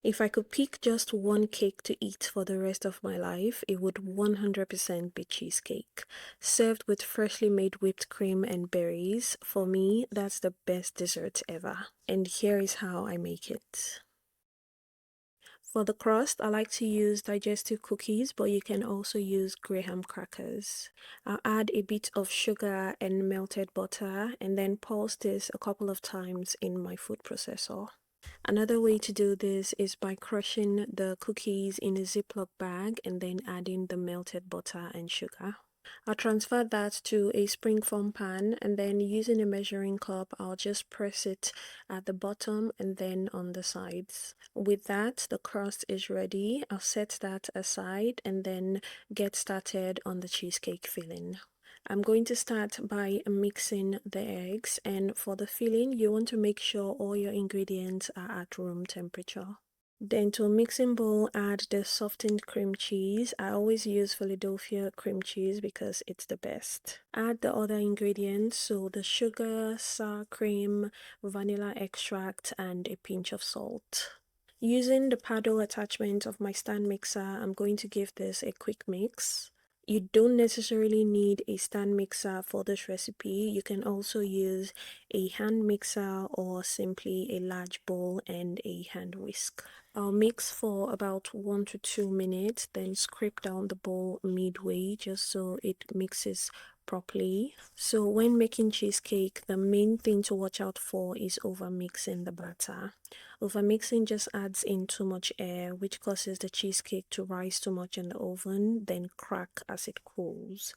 If I could pick just one cake to eat for the rest of my life, it would 100% be cheesecake. Served with freshly made whipped cream and berries, for me, that's the best dessert ever. And here is how I make it. For the crust, I like to use digestive cookies, but you can also use graham crackers. I'll add a bit of sugar and melted butter and then pulse this a couple of times in my food processor. Another way to do this is by crushing the cookies in a Ziploc bag and then adding the melted butter and sugar. I'll transfer that to a springform pan and then using a measuring cup, I'll just press it at the bottom and then on the sides. With that, the crust is ready. I'll set that aside and then get started on the cheesecake filling. I'm going to start by mixing the eggs, and for the filling, you want to make sure all your ingredients are at room temperature. Then to a mixing bowl, add the softened cream cheese. I always use Philadelphia cream cheese because it's the best. Add the other ingredients, so the sugar, sour cream, vanilla extract, and a pinch of salt. Using the paddle attachment of my stand mixer, I'm going to give this a quick mix. You don't necessarily need a stand mixer for this recipe. You can also use a hand mixer or simply a large bowl and a hand whisk. I'll mix for about 1 to 2 minutes, then scrape down the bowl midway just so it mixes properly. So when making cheesecake, the main thing to watch out for is over mixing the batter. Over mixing just adds in too much air, which causes the cheesecake to rise too much in the oven, then crack as it cools.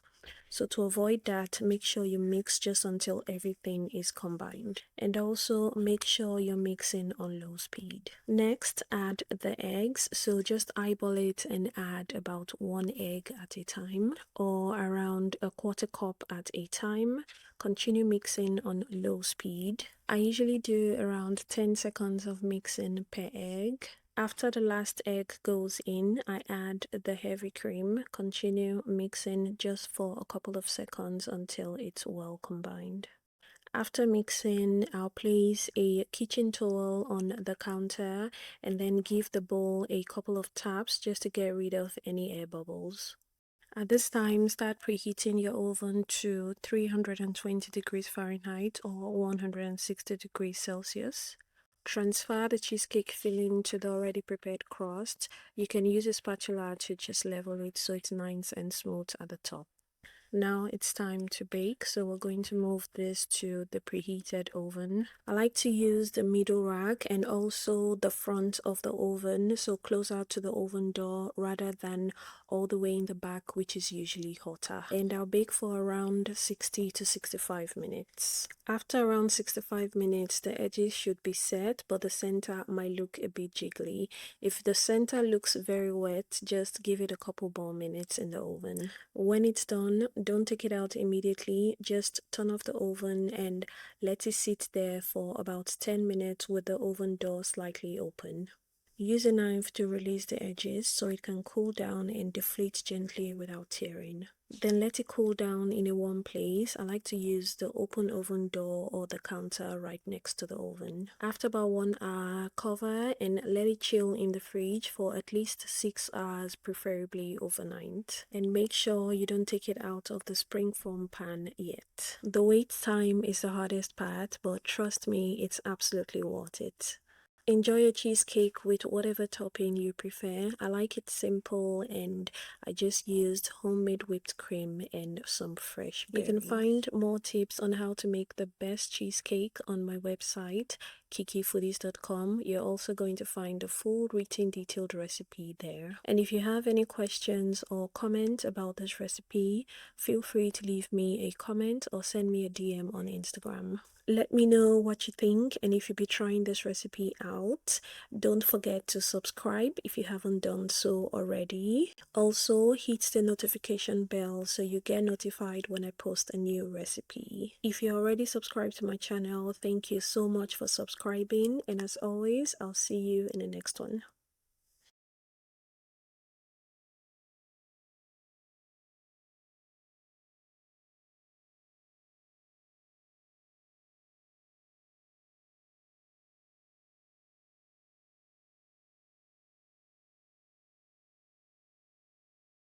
So to avoid that, make sure you mix just until everything is combined. And also make sure you're mixing on low speed. Next, add the eggs. So just eyeball it and add about 1 egg at a time or around a 1/4 cup at a time. Continue mixing on low speed. I usually do around 10 seconds of mixing per egg. After the last egg goes in, I add the heavy cream. Continue mixing just for a couple of seconds until it's well combined. After mixing, I'll place a kitchen towel on the counter and then give the bowl a couple of taps just to get rid of any air bubbles. At this time, start preheating your oven to 320 degrees Fahrenheit or 160 degrees Celsius. Transfer the cheesecake filling to the already prepared crust. You can use a spatula to just level it so it's nice and smooth at the top. Now it's time to bake, so we're going to move this to the preheated oven. I like to use the middle rack and also the front of the oven, so closer to the oven door rather than all the way in the back, which is usually hotter. And I'll bake for around 60 to 65 minutes. After around 65 minutes, the edges should be set, but the center might look a bit jiggly. If the center looks very wet, just give it a couple more minutes in the oven. When it's done, don't take it out immediately. Just turn off the oven and let it sit there for about 10 minutes with the oven door slightly open. Use a knife to release the edges so it can cool down and deflate gently without tearing. Then let it cool down in a warm place. I like to use the open oven door or the counter right next to the oven. After about 1 hour, cover and let it chill in the fridge for at least 6 hours, preferably overnight. And make sure you don't take it out of the springform pan yet. The wait time is the hardest part, but trust me, it's absolutely worth it. Enjoy your cheesecake with whatever topping you prefer. I like it simple and I just used homemade whipped cream and some fresh berries. You can find more tips on how to make the best cheesecake on my website, kikifoodies.com. You're also going to find a full written detailed recipe there. And if you have any questions or comment about this recipe, feel free to leave me a comment or send me a DM on Instagram. Let me know what you think, and if you'll be trying this recipe out, don't forget to subscribe if you haven't done so already. Also, hit the notification bell so you get notified when I post a new recipe. If you're already subscribed to my channel, thank you so much for subscribing, and as always, I'll see you in the next one.